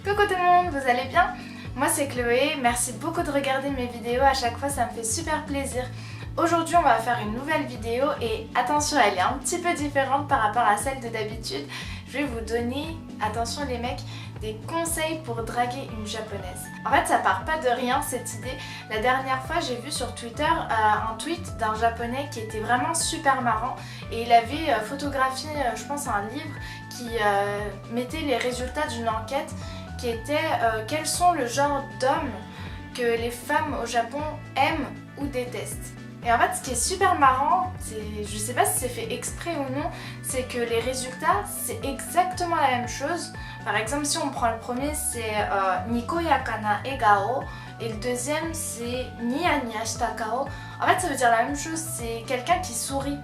Coucou tout le monde, vous allez bien? Moi c'est Chloé, merci beaucoup de regarder mes vidéos, à chaque fois ça me fait super plaisir. Aujourd'hui on va faire une nouvelle vidéo et attention, elle est un petit peu différente par rapport à celle de d'habitude. Je vais vous donner, attention les mecs, des conseils pour draguer une japonaise. En fait ça part pas de rien cette idée. La dernière fois j'ai vu sur Twitter un tweet d'un japonais qui était vraiment super marrant et il avait photographié je pense un livre qui mettait les résultats d'une enquête qui était quels sont le genre d'hommes que les femmes au Japon aiment ou détestent. Et en fait ce qui est super marrant, je sais pas si c'est fait exprès ou non, c'est que les résultats c'est exactement la même chose. Par exemple si on prend le premier c'est Nikoyaka na egao et le deuxième c'est Nia nia shita kao. En fait ça veut dire la même chose, c'est quelqu'un qui sourit.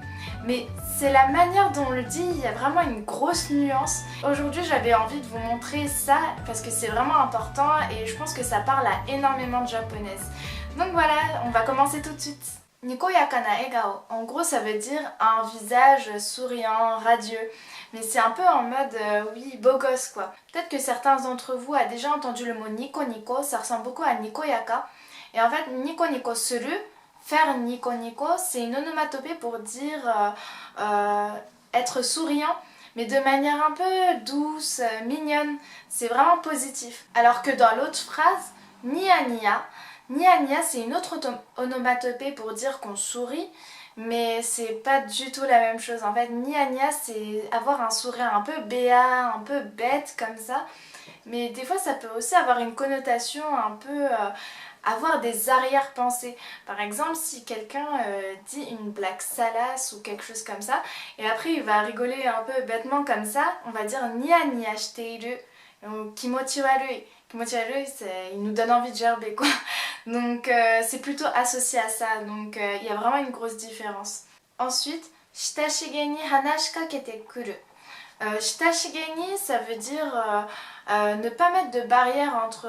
Mais c'est la manière dont on le dit, il y a vraiment une grosse nuance. Aujourd'hui j'avais envie de vous montrer ça parce que c'est vraiment important et je pense que ça parle à énormément de japonaises. Donc voilà, on va commencer tout de suite. Nikoyaka na egao, en gros ça veut dire un visage souriant, radieux. Mais c'est un peu en mode, oui, beau gosse quoi. Peut-être que certains d'entre vous a déjà entendu le mot Nico Nico, ça ressemble beaucoup à Nikoyaka. Et en fait, Nico Nico suru, faire Nico Nico, c'est une onomatopée pour dire être souriant, mais de manière un peu douce, mignonne. C'est vraiment positif. Alors que dans l'autre phrase, Nia Nia, Nia Nia c'est une autre onomatopée pour dire qu'on sourit, mais c'est pas du tout la même chose. En fait, Nia Nia c'est avoir un sourire un peu béat, un peu bête comme ça. Mais des fois ça peut aussi avoir une connotation un peu... avoir des arrière-pensées. Par exemple, si quelqu'un dit une blague salace ou quelque chose comme ça, et après il va rigoler un peu bêtement comme ça, on va dire Nia Nia shiteiru, kimochi warui. Kimochi warui, il nous donne envie de gerber quoi. Donc c'est plutôt associé à ça, donc il y a vraiment une grosse différence. Ensuite, shitashige ni hanashikakete kuru. Shitashige ni, ça veut dire ne pas mettre de barrière entre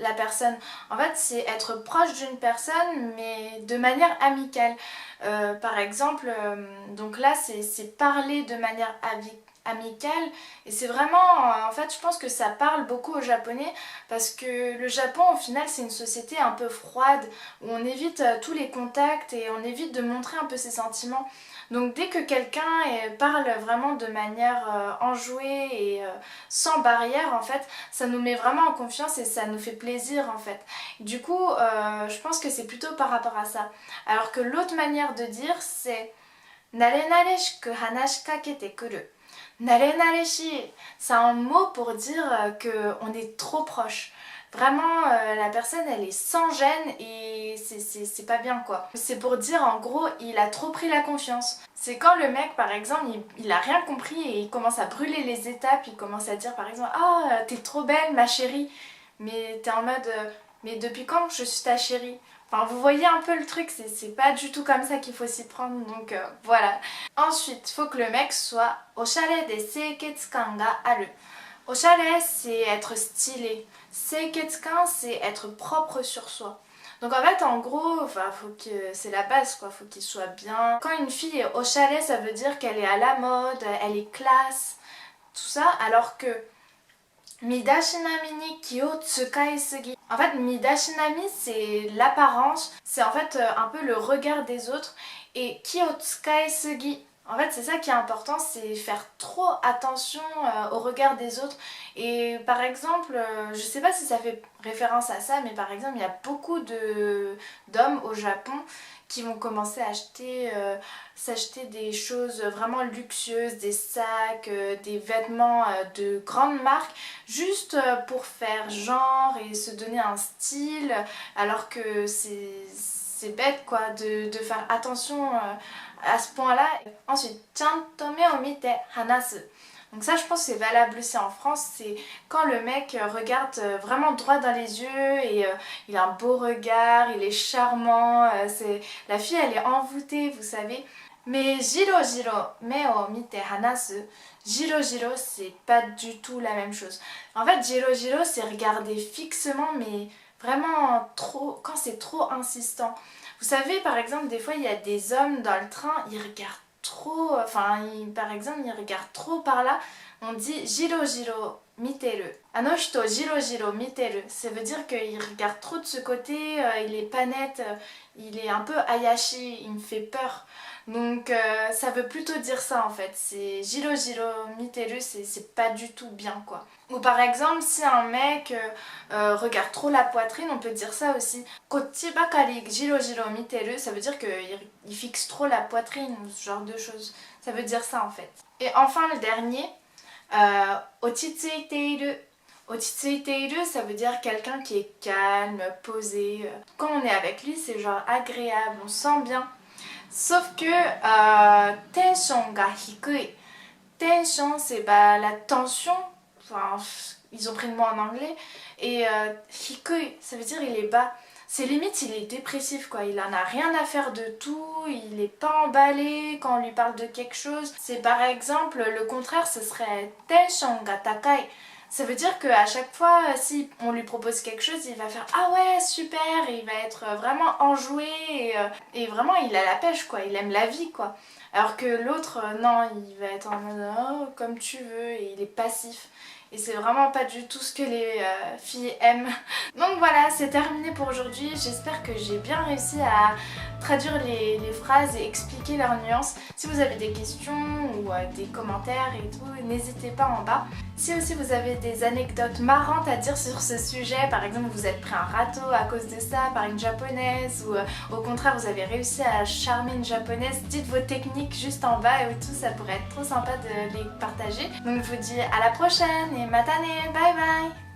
la personne. En fait, c'est être proche d'une personne, mais de manière amicale. Par exemple, donc là, c'est parler de manière amicale. Et c'est vraiment, en fait, je pense que ça parle beaucoup aux Japonais parce que le Japon, au final, c'est une société un peu froide où on évite tous les contacts et on évite de montrer un peu ses sentiments. Donc dès que quelqu'un parle vraiment de manière enjouée et sans barrière, en fait, ça nous met vraiment en confiance et ça nous fait plaisir en fait. Du coup, je pense que c'est plutôt par rapport à ça. Alors que l'autre manière de dire, c'est Nare nareshiku hanashikakete kuru. Nare nareshi, c'est un mot pour dire qu'on est trop proche. Vraiment, la personne elle est sans gêne et c'est pas bien quoi. C'est pour dire en gros, il a trop pris la confiance. C'est quand le mec par exemple, il a rien compris et il commence à brûler les étapes, il commence à dire par exemple « Ah, t'es trop belle ma chérie !» Mais t'es en mode « Mais depuis quand je suis ta chérie ?» Enfin vous voyez un peu le truc, c'est pas du tout comme ça qu'il faut s'y prendre, donc voilà. Ensuite, faut que le mec soit « Oshare de seiketsukan ga aru ». Oshare, c'est être stylé. Seiketsukan, c'est être propre sur soi. Donc en fait, en gros, faut que c'est la base quoi, faut qu'il soit bien. Quand une fille est oshare, ça veut dire qu'elle est à la mode, elle est classe, tout ça, alors que midashinami ni ki o tsukai sugi. En fait, midashinami, c'est l'apparence, c'est en fait un peu le regard des autres et ki o tsukai sugi. En fait, c'est ça qui est important, c'est faire trop attention au regard des autres. Et par exemple, je sais pas si ça fait référence à ça, mais par exemple, il y a beaucoup d'hommes au Japon qui vont commencer à s'acheter des choses vraiment luxueuses, des sacs, des vêtements de grandes marques, juste pour faire genre et se donner un style, alors que c'est bête quoi de faire attention à ce point là. Ensuite, chanto me o mite hanasu. Donc ça je pense que c'est valable aussi en France, c'est quand le mec regarde vraiment droit dans les yeux et il a un beau regard, il est charmant, la fille elle est envoûtée vous savez. Mais jiro jiro me o mite hanasu, jiro jiro c'est pas du tout la même chose. En fait jiro jiro c'est regarder fixement mais vraiment trop, quand c'est trop insistant. Vous savez par exemple des fois il y a des hommes dans le train, ils regardent trop, par exemple ils regardent trop par là, on dit jiro jiro miteru. Anoshito jiro jiro miteru. Ça veut dire qu'il regarde trop de ce côté, il est pas net, il est un peu ayashi, il me fait peur. Donc ça veut plutôt dire ça en fait. C'est jiro jiro miteru, c'est pas du tout bien quoi. Ou par exemple, si un mec regarde trop la poitrine, on peut dire ça aussi. Kochi bakari jiro jiro miteru, ça veut dire qu'il fixe trop la poitrine ou ce genre de choses. Ça veut dire ça en fait. Et enfin le dernier, ochitsuiteiru. Ochitsuiteiru, ça veut dire quelqu'un qui est calme, posé. Quand on est avec lui, c'est genre agréable, on sent bien. Sauf que tension ga hikui. Tension, c'est la tension. Enfin, ils ont pris le mot en anglais. Et hikui, ça veut dire il est bas. C'est limite, il est dépressif quoi, il en a rien à faire de tout, il est pas emballé quand on lui parle de quelque chose. C'est par exemple, le contraire, ce serait tension ga takai. Ça veut dire qu'à chaque fois, si on lui propose quelque chose, il va faire « Ah ouais, super !» et il va être vraiment enjoué et vraiment il a la pêche quoi, il aime la vie quoi. Alors que l'autre, non, il va être en mode « Oh, comme tu veux » et il est passif. Et c'est vraiment pas du tout ce que les filles aiment. Donc voilà, c'est terminé pour aujourd'hui. J'espère que j'ai bien réussi à traduire les phrases et expliquer leurs nuances. Si vous avez des questions ou des commentaires et tout, n'hésitez pas en bas. Si aussi vous avez des anecdotes marrantes à dire sur ce sujet, par exemple vous êtes pris un râteau à cause de ça par une japonaise ou au contraire vous avez réussi à charmer une japonaise, dites vos techniques juste en bas et tout, ça pourrait être trop sympa de les partager. Donc je vous dis à la prochaine et matane, bye bye.